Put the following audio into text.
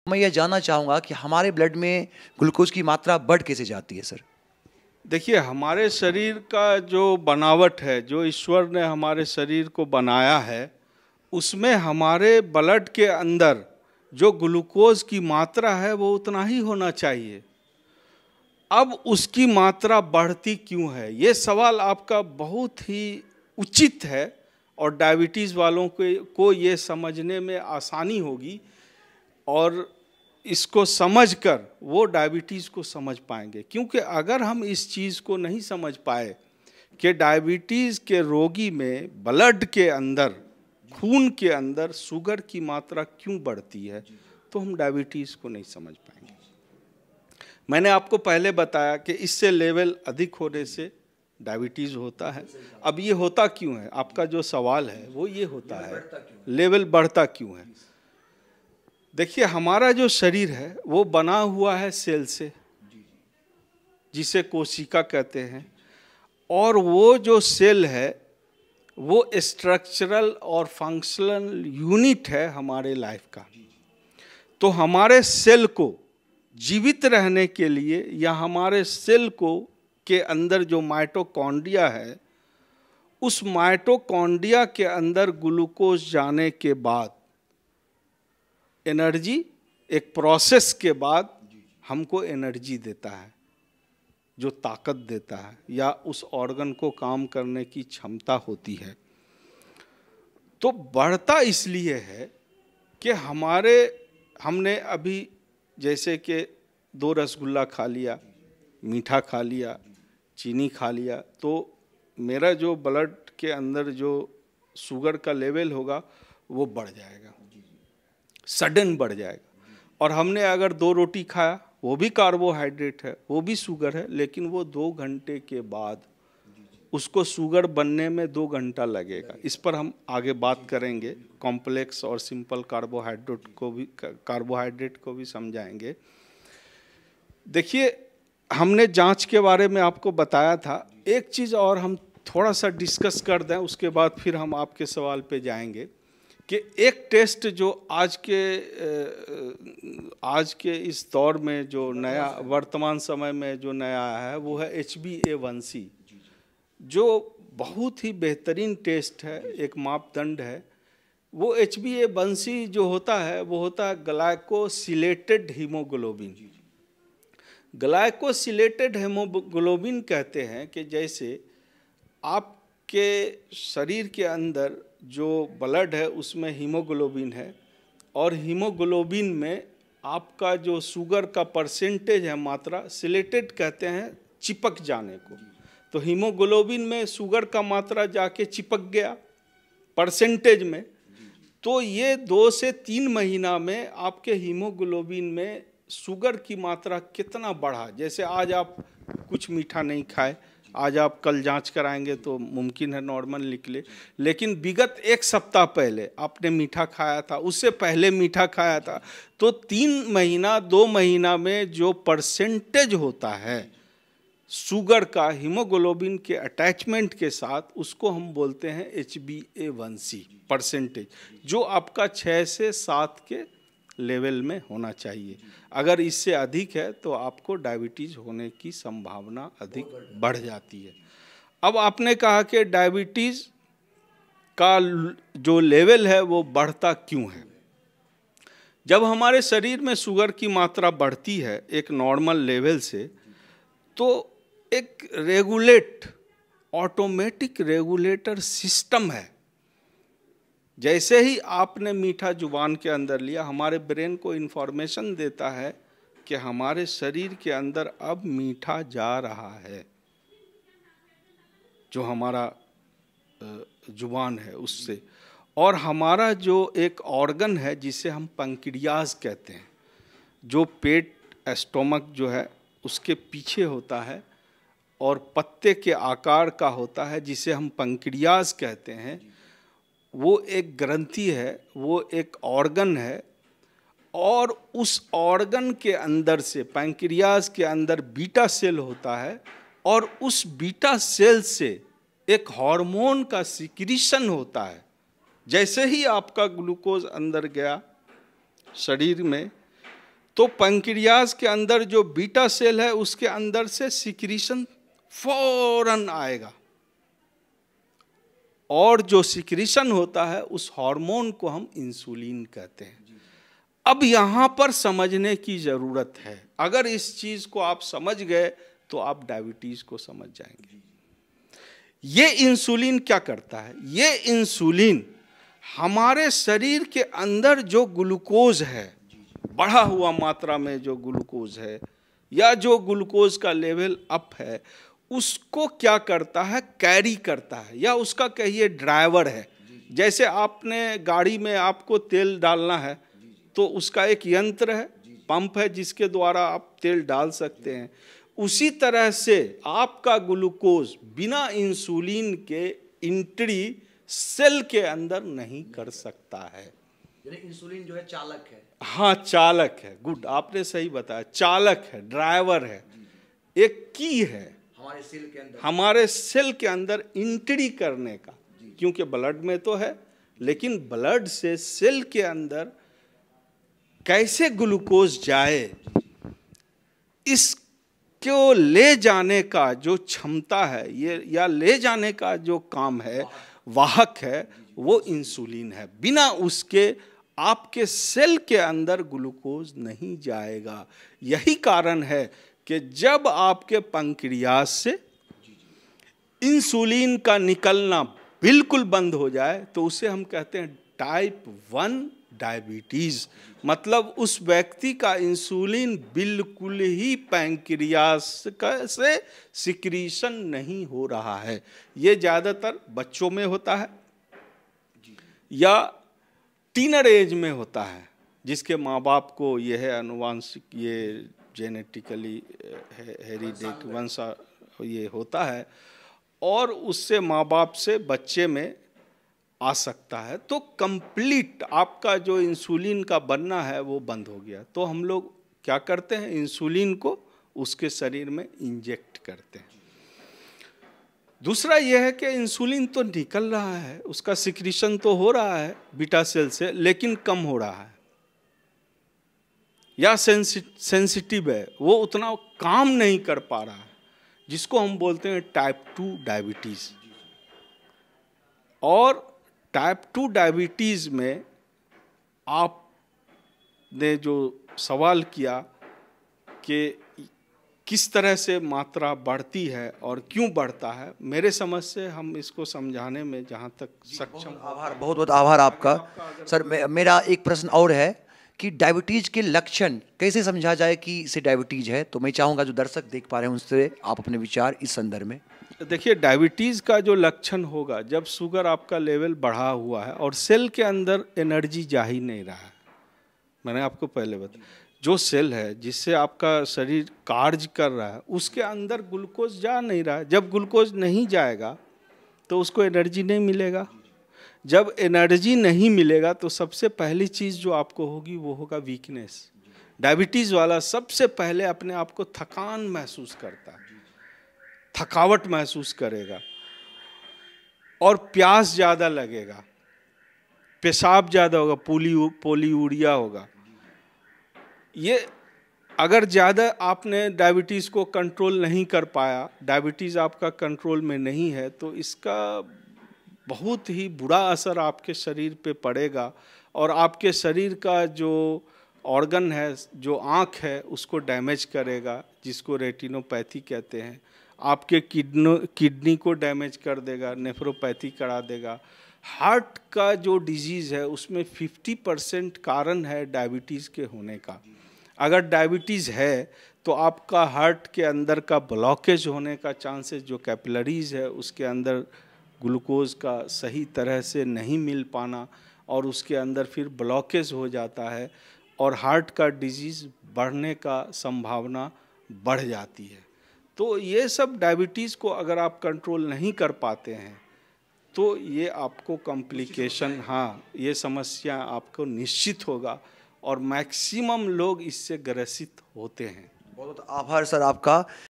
मैं यह जानना चाहूँगा कि हमारे ब्लड में ग्लूकोज की मात्रा बढ़ कैसे जाती है सर? देखिए, हमारे शरीर का जो बनावट है, जो ईश्वर ने हमारे शरीर को बनाया है, उसमें हमारे ब्लड के अंदर जो ग्लूकोज की मात्रा है वो उतना ही होना चाहिए। अब उसकी मात्रा बढ़ती क्यों है, ये सवाल आपका बहुत ही उचित है और डायबिटीज़ वालों को ये समझने में आसानी होगी और इसको समझकर वो डायबिटीज़ को समझ पाएंगे। क्योंकि अगर हम इस चीज़ को नहीं समझ पाए कि डायबिटीज़ के रोगी में ब्लड के अंदर, खून के अंदर शुगर की मात्रा क्यों बढ़ती है, तो हम डायबिटीज़ को नहीं समझ पाएंगे। मैंने आपको पहले बताया कि इससे लेवल अधिक होने से डायबिटीज़ होता है। अब ये होता क्यों है, आपका जो सवाल है वो ये होता है, लेवल बढ़ता क्यों है। देखिए, हमारा जो शरीर है वो बना हुआ है सेल से, जिसे कोशिका कहते हैं, और वो जो सेल है वो स्ट्रक्चरल और फंक्शनल यूनिट है हमारे लाइफ का। तो हमारे सेल को जीवित रहने के लिए या हमारे सेल को के अंदर जो माइटोकॉन्ड्रिया है, उस माइटोकॉन्ड्रिया के अंदर ग्लूकोज जाने के बाद एनर्जी, एक प्रोसेस के बाद हमको एनर्जी देता है, जो ताकत देता है या उस ऑर्गन को काम करने की क्षमता होती है। तो बढ़ता इसलिए है कि हमने अभी जैसे कि 2 रसगुल्ला खा लिया, मीठा खा लिया, चीनी खा लिया, तो मेरा जो ब्लड के अंदर जो शुगर का लेवल होगा वो बढ़ जाएगा, सडन बढ़ जाएगा। और हमने अगर 2 रोटी खाया, वो भी कार्बोहाइड्रेट है, वो भी शुगर है, लेकिन वो 2 घंटे के बाद उसको शुगर बनने में 2 घंटा लगेगा। इस पर हम आगे बात करेंगे, कॉम्प्लेक्स और सिंपल कार्बोहाइड्रेट को भी समझाएंगे। देखिए, हमने जांच के बारे में आपको बताया था। एक चीज़ और हम थोड़ा सा डिस्कस कर दें, उसके बाद फिर हम आपके सवाल पे जाएंगे कि एक टेस्ट जो आज के इस दौर में जो नया, वर्तमान समय में जो नया आया है, वो है HbA1c, जो बहुत ही बेहतरीन टेस्ट है, एक मापदंड है। वो HbA1c जो होता है वो होता है ग्लाइकोसिलेटेड हीमोग्लोबिन। ग्लाइकोसिलेटेड हीमोग्लोबिन कहते हैं कि जैसे आपके शरीर के अंदर जो ब्लड है उसमें हीमोग्लोबिन है, और हीमोग्लोबिन में आपका जो शुगर का परसेंटेज है, मात्रा, सिलेटेड कहते हैं चिपक जाने को। तो हीमोग्लोबिन में शुगर का मात्रा जाके चिपक गया परसेंटेज में, तो ये 2 से 3 महीना में आपके हीमोग्लोबिन में शुगर की मात्रा कितना बढ़ा। जैसे आज आप कुछ मीठा नहीं खाए, आज आप कल जांच कराएंगे तो मुमकिन है नॉर्मल निकले, लेकिन विगत 1 सप्ताह पहले आपने मीठा खाया था, उससे पहले मीठा खाया था, तो 3 महीना 2 महीना में जो परसेंटेज होता है शुगर का हीमोग्लोबिन के अटैचमेंट के साथ, उसको हम बोलते हैं HbA1c परसेंटेज, जो आपका 6 से 7 के लेवल में होना चाहिए। अगर इससे अधिक है तो आपको डायबिटीज़ होने की संभावना अधिक बढ़ जाती है। अब आपने कहा कि डायबिटीज़ का जो लेवल है वो बढ़ता क्यों है। जब हमारे शरीर में शुगर की मात्रा बढ़ती है एक नॉर्मल लेवल से, तो एक ऑटोमेटिक रेगुलेटर सिस्टम है। जैसे ही आपने मीठा जुबान के अंदर लिया, हमारे ब्रेन को इन्फॉर्मेशन देता है कि हमारे शरीर के अंदर अब मीठा जा रहा है, जो हमारा जुबान है उससे। और हमारा जो एक ऑर्गन है जिसे हम पैंक्रियाज कहते हैं, जो पेट, स्टोमक जो है उसके पीछे होता है और पत्ते के आकार का होता है, जिसे हम पैंक्रियाज कहते हैं, वो एक ग्रंथि है, वो एक ऑर्गन है। और उस ऑर्गन के अंदर से, पैंक्रियाज के अंदर बीटा सेल होता है, और उस बीटा सेल से एक हार्मोन का सिक्रीशन होता है। जैसे ही आपका ग्लूकोज अंदर गया शरीर में, तो पैंक्रियाज के अंदर जो बीटा सेल है उसके अंदर से सिक्रीशन फौरन आएगा, और जो सिक्रीशन होता है उस हार्मोन को हम इंसुलिन कहते हैं। अब यहाँ पर समझने की जरूरत है, अगर इस चीज को आप समझ गए तो आप डायबिटीज को समझ जाएंगे। ये इंसुलिन क्या करता है? ये इंसुलिन हमारे शरीर के अंदर जो ग्लूकोज है, बढ़ा हुआ मात्रा में जो ग्लूकोज है या जो ग्लूकोज का लेवल अप है, उसको क्या करता है? कैरी करता है, या उसका कहिए ड्राइवर है। जैसे आपने गाड़ी में आपको तेल डालना है तो उसका एक यंत्र है, पंप है जिसके द्वारा आप तेल डाल सकते हैं। उसी तरह से आपका ग्लूकोज बिना इंसुलिन के एंट्री सेल के अंदर नहीं कर सकता है। इंसुलिन जो है चालक है। हाँ, चालक है। गुड, आपने सही बताया, चालक है, ड्राइवर है, एक की है हमारे सेल के अंदर एंट्री करने का। क्योंकि ब्लड में तो है, लेकिन ब्लड से सेल के अंदर कैसे ग्लूकोज जाए, इसको ले जाने का जो क्षमता है ये, या ले जाने का जो काम है, वाहक है, वो इंसुलिन है। बिना उसके आपके सेल के अंदर ग्लूकोज नहीं जाएगा। यही कारण है कि जब आपके पैंक्रियाज से इंसुलिन का निकलना बिल्कुल बंद हो जाए तो उसे हम कहते हैं टाइप 1 डायबिटीज। मतलब उस व्यक्ति का इंसुलिन बिल्कुल ही पैंक्रियाज से सिक्रीशन नहीं हो रहा है। ये ज़्यादातर बच्चों में होता है या टीनर एज में होता है, जिसके माँ बाप को यह है अनुवांशिक, ये जेनेटिकली हेरिडेट वंशा ये होता है, और उससे माँ बाप से बच्चे में आ सकता है। तो कंप्लीट आपका जो इंसुलिन का बनना है वो बंद हो गया। तो हम लोग क्या करते हैं? इंसुलिन को उसके शरीर में इंजेक्ट करते हैं। दूसरा यह है कि इंसुलिन तो निकल रहा है, उसका सिक्रीशन तो हो रहा है बीटा सेल से, लेकिन कम हो रहा है या सेंसिटिव है, वो उतना काम नहीं कर पा रहा है, जिसको हम बोलते हैं टाइप 2 डायबिटीज। और टाइप 2 डायबिटीज में आपने जो सवाल किया कि किस तरह से मात्रा बढ़ती है और क्यों बढ़ता है, मेरे समझ से हम इसको समझाने में जहाँ तक सक्षम। बहुत बहुत आभार आपका सर। मेरा एक प्रश्न और है कि डायबिटीज के लक्षण कैसे समझा जाए कि इसे डायबिटीज है। तो मैं चाहूँगा जो दर्शक देख पा रहे हैं उनसे आप अपने विचार इस संदर्भ में। देखिए, डायबिटीज़ का जो लक्षण होगा, जब शुगर आपका लेवल बढ़ा हुआ है और सेल के अंदर एनर्जी जा ही नहीं रहा है। मैंने आपको पहले बताया, जो सेल है जिससे आपका शरीर कार्य कर रहा है उसके अंदर ग्लूकोज जा नहीं रहा है। जब ग्लूकोज नहीं जाएगा तो उसको एनर्जी नहीं मिलेगा। जब एनर्जी नहीं मिलेगा तो सबसे पहली चीज़ जो आपको होगी वो होगा वीकनेस। डायबिटीज़ वाला सबसे पहले अपने आप को थकान महसूस करता है, थकावट महसूस करेगा, और प्यास ज़्यादा लगेगा, पेशाब ज़्यादा होगा, पोलीयूरिया होगा। ये अगर ज़्यादा आपने डायबिटीज़ को कंट्रोल नहीं कर पाया, डायबिटीज़ आपका कंट्रोल में नहीं है, तो इसका बहुत ही बुरा असर आपके शरीर पे पड़ेगा, और आपके शरीर का जो ऑर्गन है, जो आँख है, उसको डैमेज करेगा, जिसको रेटिनोपैथी कहते हैं। आपके किडनी को डैमेज कर देगा, नेफ्रोपैथी करा देगा। हार्ट का जो डिजीज़ है उसमें 50% कारण है डायबिटीज़ के होने का। अगर डायबिटीज़ है तो आपका हार्ट के अंदर का ब्लॉकेज होने का चांसेस, जो कैपिलरीज है उसके अंदर ग्लूकोज का सही तरह से नहीं मिल पाना, और उसके अंदर फिर ब्लॉकेज हो जाता है और हार्ट का डिजीज़ बढ़ने का संभावना बढ़ जाती है। तो ये सब डायबिटीज़ को अगर आप कंट्रोल नहीं कर पाते हैं तो ये आपको कॉम्प्लिकेशन, हाँ, ये समस्या आपको निश्चित होगा, और मैक्सिमम लोग इससे ग्रसित होते हैं। बहुत आभार सर आपका।